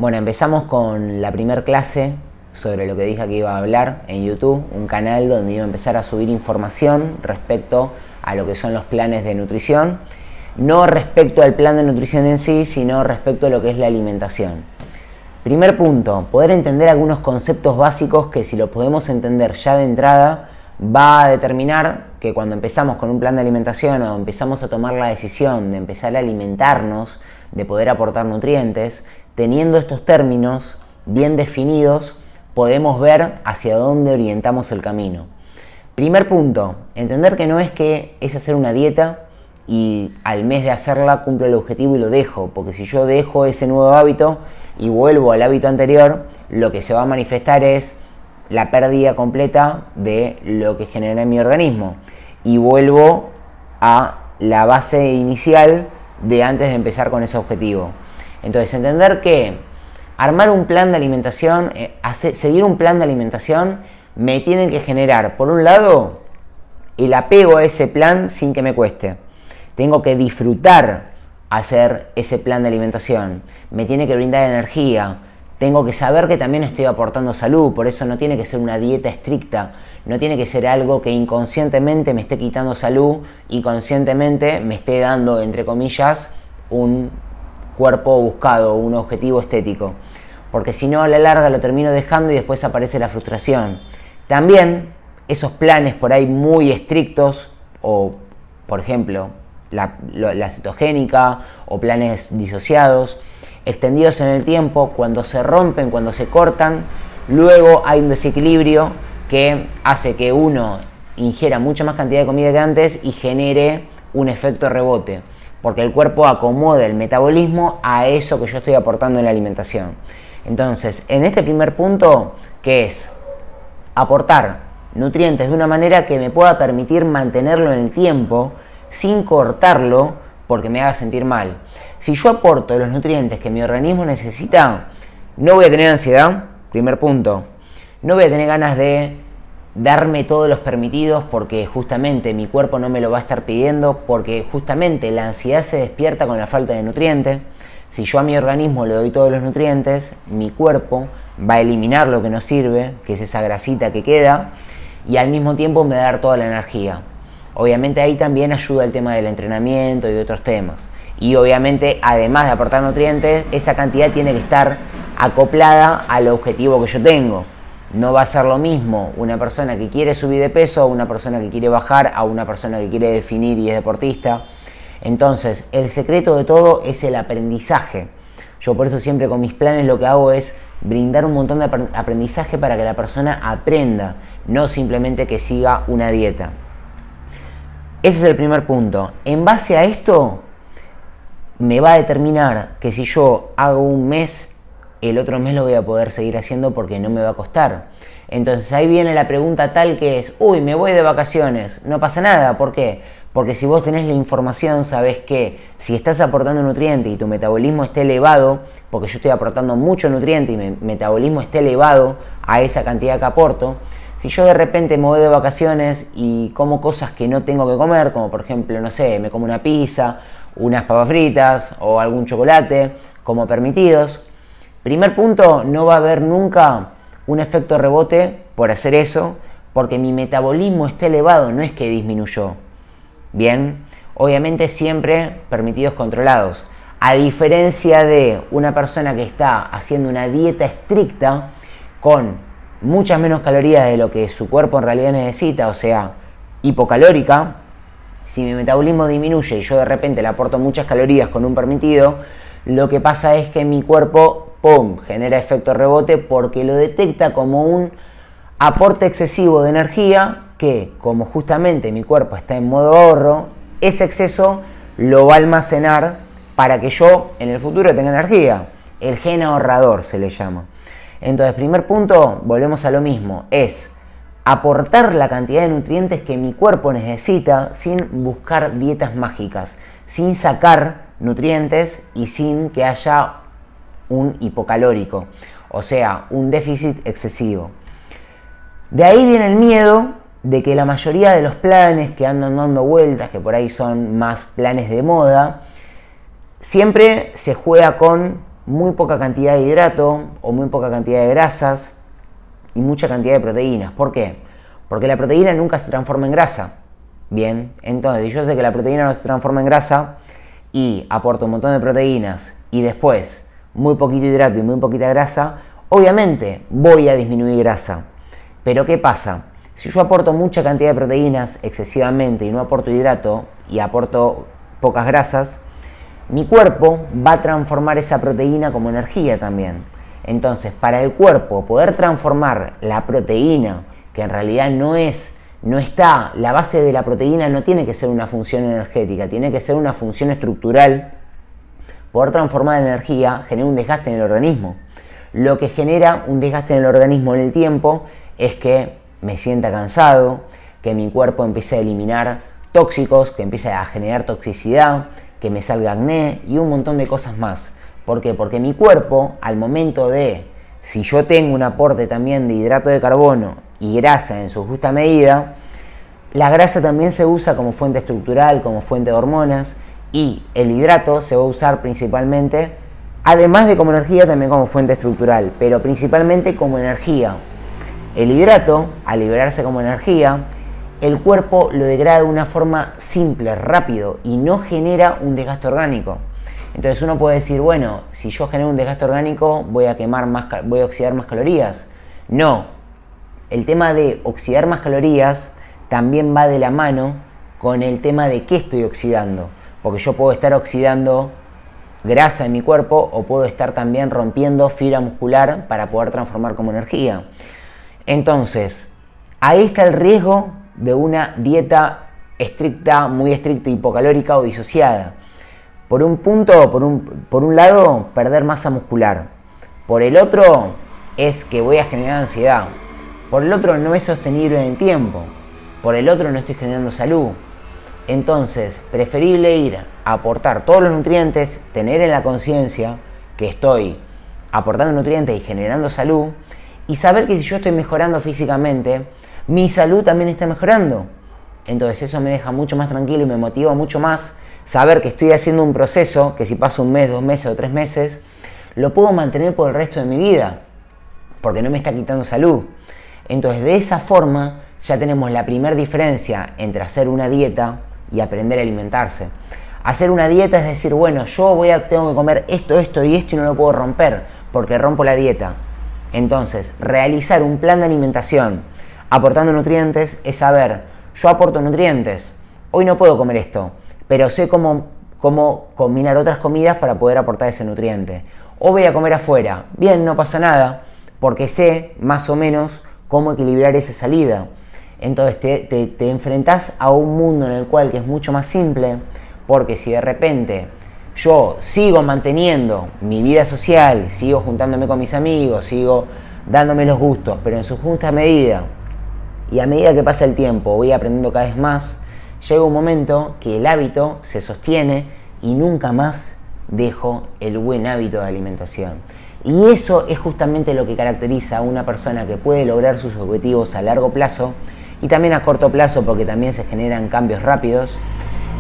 Bueno, empezamos con la primera clase sobre lo que dije que iba a hablar en YouTube, un canal donde iba a empezar a subir información respecto a lo que son los planes de nutrición, no respecto al plan de nutrición en sí, sino respecto a lo que es la alimentación. Primer punto, poder entender algunos conceptos básicos que si los podemos entender ya de entrada, va a determinar que cuando empezamos con un plan de alimentación o empezamos a tomar la decisión de empezar a alimentarnos, de poder aportar nutrientes, teniendo estos términos bien definidos, podemos ver hacia dónde orientamos el camino. Primer punto, entender que no es que es hacer una dieta y al mes de hacerla cumplo el objetivo y lo dejo, porque si yo dejo ese nuevo hábito y vuelvo al hábito anterior, lo que se va a manifestar es la pérdida completa de lo que genera en mi organismo y vuelvo a la base inicial de antes de empezar con ese objetivo. Entonces, entender que armar un plan de alimentación, seguir un plan de alimentación, me tiene que generar, por un lado, el apego a ese plan sin que me cueste. Tengo que disfrutar hacer ese plan de alimentación. Me tiene que brindar energía. Tengo que saber que también estoy aportando salud. Por eso no tiene que ser una dieta estricta. No tiene que ser algo que inconscientemente me esté quitando salud y conscientemente me esté dando, entre comillas, un cuerpo buscado, un objetivo estético. Porque si no, a la larga lo termino dejando y después aparece la frustración. También esos planes por ahí muy estrictos o, por ejemplo, la cetogénica o planes disociados, extendidos en el tiempo, cuando se rompen, cuando se cortan, luego hay un desequilibrio que hace que uno ingiera mucha más cantidad de comida que antes y genere un efecto rebote, porque el cuerpo acomoda el metabolismo a eso que yo estoy aportando en la alimentación. Entonces, en este primer punto, que es aportar nutrientes de una manera que me pueda permitir mantenerlo en el tiempo sin cortarlo porque me haga sentir mal. Si yo aporto los nutrientes que mi organismo necesita, no voy a tener ansiedad, primer punto. No voy a tener ganas de darme todos los permitidos porque justamente mi cuerpo no me lo va a estar pidiendo, porque justamente la ansiedad se despierta con la falta de nutrientes. Si yo a mi organismo le doy todos los nutrientes, mi cuerpo va a eliminar lo que no sirve, que es esa grasita que queda, y al mismo tiempo me va a dar toda la energía. Obviamente ahí también ayuda el tema del entrenamiento y de otros temas. Y obviamente, además de aportar nutrientes, esa cantidad tiene que estar acoplada al objetivo que yo tengo. No va a ser lo mismo una persona que quiere subir de peso, a una persona que quiere bajar, a una persona que quiere definir y es deportista. Entonces, el secreto de todo es el aprendizaje. Yo por eso siempre con mis planes lo que hago es brindar un montón de aprendizaje para que la persona aprenda, no simplemente que siga una dieta. Ese es el primer punto. En base a esto, me va a determinar que si yo hago un mes, el otro mes lo voy a poder seguir haciendo porque no me va a costar. Entonces ahí viene la pregunta tal que es, uy, me voy de vacaciones, no pasa nada, ¿por qué? Porque si vos tenés la información, sabés que si estás aportando nutriente y tu metabolismo esté elevado, porque yo estoy aportando mucho nutriente y mi metabolismo esté elevado a esa cantidad que aporto, si yo de repente me voy de vacaciones y como cosas que no tengo que comer, como por ejemplo, no sé, me como una pizza, unas papas fritas o algún chocolate, como permitidos, primer punto, no va a haber nunca un efecto rebote por hacer eso, porque mi metabolismo está elevado, no es que disminuyó. Bien, obviamente siempre permitidos controlados. A diferencia de una persona que está haciendo una dieta estricta con muchas menos calorías de lo que su cuerpo en realidad necesita, o sea, hipocalórica, si mi metabolismo disminuye y yo de repente le aporto muchas calorías con un permitido, lo que pasa es que mi cuerpo, ¡pum!, genera efecto rebote porque lo detecta como un aporte excesivo de energía que, como justamente mi cuerpo está en modo ahorro, ese exceso lo va a almacenar para que yo en el futuro tenga energía. El gen ahorrador se le llama. Entonces, primer punto, volvemos a lo mismo, es aportar la cantidad de nutrientes que mi cuerpo necesita sin buscar dietas mágicas, sin sacar nutrientes y sin que haya un hipocalórico, o sea, un déficit excesivo. De ahí viene el miedo de que la mayoría de los planes que andan dando vueltas, que por ahí son más planes de moda, siempre se juega con muy poca cantidad de hidrato o muy poca cantidad de grasas y mucha cantidad de proteínas. ¿Por qué? Porque la proteína nunca se transforma en grasa. Bien, entonces yo sé que la proteína no se transforma en grasa y aporto un montón de proteínas y después muy poquito hidrato y muy poquita grasa, obviamente voy a disminuir grasa. Pero ¿qué pasa? Si yo aporto mucha cantidad de proteínas excesivamente y no aporto hidrato y aporto pocas grasas, mi cuerpo va a transformar esa proteína como energía también. Entonces, para el cuerpo poder transformar la proteína, que en realidad no está, la base de la proteína no tiene que ser una función energética, tiene que ser una función estructural. Poder transformar la energía genera un desgaste en el organismo. Lo que genera un desgaste en el organismo en el tiempo es que me sienta cansado, que mi cuerpo empiece a eliminar tóxicos, que empiece a generar toxicidad, que me salga acné y un montón de cosas más. ¿Por qué? Porque mi cuerpo, al momento de, si yo tengo un aporte también de hidrato de carbono y grasa en su justa medida, la grasa también se usa como fuente estructural, como fuente de hormonas, y el hidrato se va a usar principalmente, además de como energía, también como fuente estructural, pero principalmente como energía. El hidrato, al liberarse como energía, el cuerpo lo degrada de una forma simple, rápido, y no genera un desgaste orgánico. Entonces uno puede decir, bueno, si yo genero un desgaste orgánico, voy a oxidar más calorías. No, el tema de oxidar más calorías también va de la mano con el tema de qué estoy oxidando. Porque yo puedo estar oxidando grasa en mi cuerpo o puedo estar también rompiendo fibra muscular para poder transformar como energía. Entonces, ahí está el riesgo de una dieta estricta, muy estricta, hipocalórica o disociada. Por un lado, perder masa muscular. Por el otro, es que voy a generar ansiedad. Por el otro, no es sostenible en el tiempo. Por el otro, no estoy generando salud. Entonces, preferible ir a aportar todos los nutrientes, tener en la conciencia que estoy aportando nutrientes y generando salud, y saber que si yo estoy mejorando físicamente, mi salud también está mejorando. Entonces eso me deja mucho más tranquilo y me motiva mucho más saber que estoy haciendo un proceso que si paso un mes, 2 meses o 3 meses, lo puedo mantener por el resto de mi vida, porque no me está quitando salud. Entonces de esa forma ya tenemos la primera diferencia entre hacer una dieta y aprender a alimentarse. Hacer una dieta es decir, bueno, tengo que comer esto y no lo puedo romper porque rompo la dieta. Entonces, realizar un plan de alimentación aportando nutrientes es saber, yo aporto nutrientes, hoy no puedo comer esto, pero sé cómo combinar otras comidas para poder aportar ese nutriente. O voy a comer afuera, bien, no pasa nada, porque sé más o menos cómo equilibrar esa salida. Entonces te enfrentás a un mundo en el cual que es mucho más simple, porque si de repente yo sigo manteniendo mi vida social, sigo juntándome con mis amigos, sigo dándome los gustos, pero en su justa medida, y a medida que pasa el tiempo voy aprendiendo cada vez más, llega un momento que el hábito se sostiene y nunca más dejo el buen hábito de alimentación. Y eso es justamente lo que caracteriza a una persona que puede lograr sus objetivos a largo plazo y también a corto plazo, porque también se generan cambios rápidos,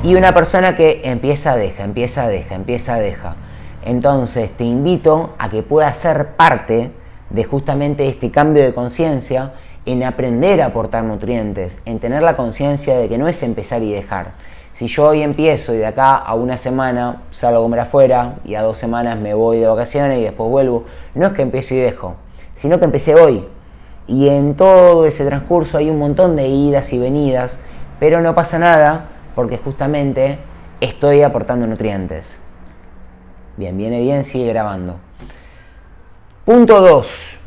y una persona que empieza, deja. Entonces te invito a que puedas ser parte de justamente este cambio de conciencia, en aprender a aportar nutrientes, en tener la conciencia de que no es empezar y dejar. Si yo hoy empiezo y de acá a una semana salgo a comer afuera y a 2 semanas me voy de vacaciones y después vuelvo, no es que empiezo y dejo, sino que empecé hoy. Y en todo ese transcurso hay un montón de idas y venidas, pero no pasa nada porque justamente estoy aportando nutrientes. Bien, viene bien, sigue grabando. Punto 2.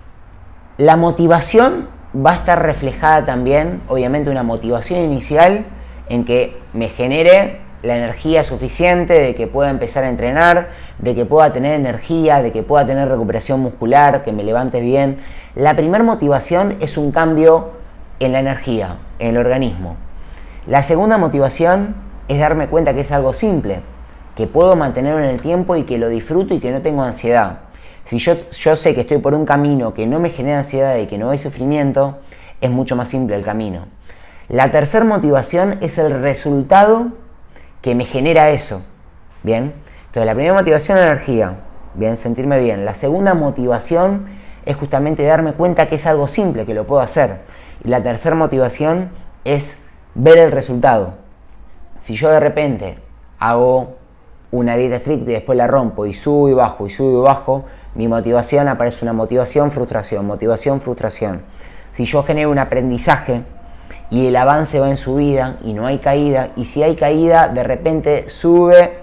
La motivación va a estar reflejada también, obviamente una motivación inicial en que me genere la energía suficiente, de que pueda empezar a entrenar, de que pueda tener energía, de que pueda tener recuperación muscular, que me levante bien. La primera motivación es un cambio en la energía, en el organismo. La segunda motivación es darme cuenta que es algo simple, que puedo mantenerlo en el tiempo y que lo disfruto y que no tengo ansiedad. Si yo sé que estoy por un camino que no me genera ansiedad y que no hay sufrimiento, es mucho más simple el camino. La tercera motivación es el resultado que me genera eso. Bien, entonces la primera motivación es energía, bien, sentirme bien. La segunda motivación es justamente darme cuenta que es algo simple, que lo puedo hacer. Y la tercera motivación es ver el resultado. Si yo de repente hago una dieta estricta y después la rompo y subo y bajo y subo y bajo, mi motivación aparece una motivación, frustración, motivación, frustración. Si yo genero un aprendizaje y el avance va en subida y no hay caída, y si hay caída de repente sube,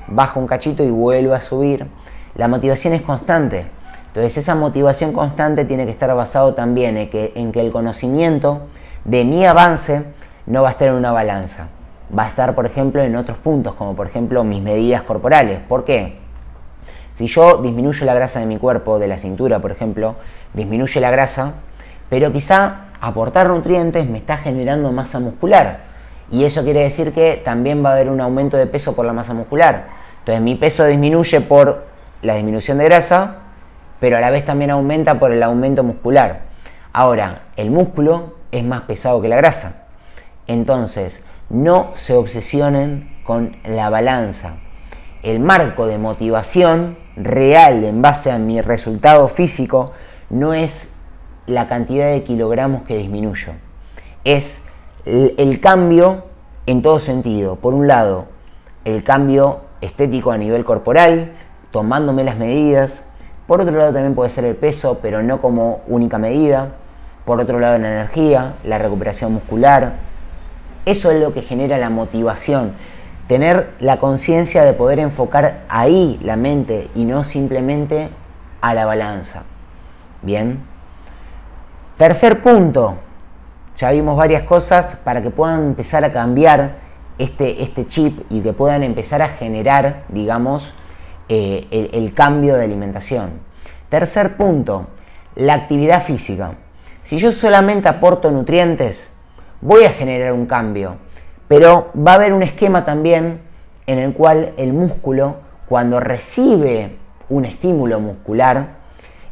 baja un cachito y vuelve a subir, la motivación es constante. Entonces esa motivación constante tiene que estar basado también en que el conocimiento de mi avance no va a estar en una balanza. Va a estar, por ejemplo, en otros puntos, como por ejemplo mis medidas corporales. ¿Por qué? Si yo disminuyo la grasa de mi cuerpo, de la cintura, por ejemplo, disminuye la grasa, pero quizá aportar nutrientes me está generando masa muscular. Y eso quiere decir que también va a haber un aumento de peso por la masa muscular. Entonces mi peso disminuye por la disminución de grasa, pero a la vez también aumenta por el aumento muscular. Ahora, el músculo es más pesado que la grasa. Entonces, no se obsesionen con la balanza. El marco de motivación real en base a mi resultado físico no es la cantidad de kilogramos que disminuyo. Es el cambio en todo sentido. Por un lado, el cambio estético a nivel corporal, tomándome las medidas. Por otro lado también puede ser el peso, pero no como única medida. Por otro lado la energía, la recuperación muscular. Eso es lo que genera la motivación. Tener la conciencia de poder enfocar ahí la mente y no simplemente a la balanza. Bien. Tercer punto. Ya vimos varias cosas para que puedan empezar a cambiar este chip y que puedan empezar a generar, digamos, el cambio de alimentación. Tercer punto, la actividad física. Si yo solamente aporto nutrientes, voy a generar un cambio, pero va a haber un esquema también en el cual el músculo, cuando recibe un estímulo muscular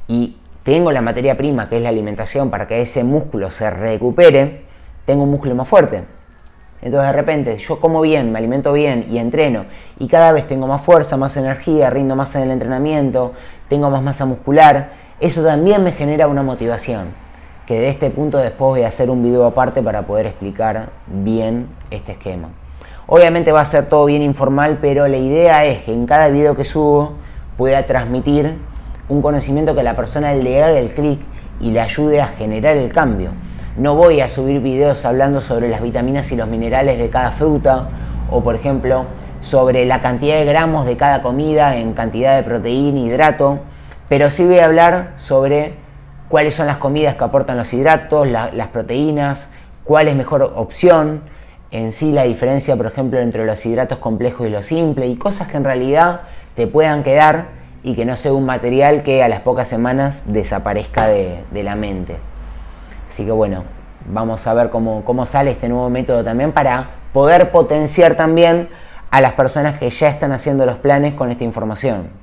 y tengo la materia prima que es la alimentación para que ese músculo se recupere, tengo un músculo más fuerte. Entonces de repente yo como bien, me alimento bien y entreno y cada vez tengo más fuerza, más energía, rindo más en el entrenamiento, tengo más masa muscular. Eso también me genera una motivación, que de este punto después voy a hacer un video aparte para poder explicar bien este esquema. Obviamente va a ser todo bien informal, pero la idea es que en cada video que subo pueda transmitir un conocimiento que a la persona le haga el clic y le ayude a generar el cambio. No voy a subir videos hablando sobre las vitaminas y los minerales de cada fruta o, por ejemplo, sobre la cantidad de gramos de cada comida en cantidad de proteína e hidrato, pero sí voy a hablar sobre cuáles son las comidas que aportan los hidratos, las proteínas, cuál es mejor opción, en sí la diferencia, por ejemplo, entre los hidratos complejos y los simples y cosas que en realidad te puedan quedar y que no sea un material que a las pocas semanas desaparezca de la mente. Así que bueno, vamos a ver cómo sale este nuevo método también para poder potenciar también a las personas que ya están haciendo los planes con esta información.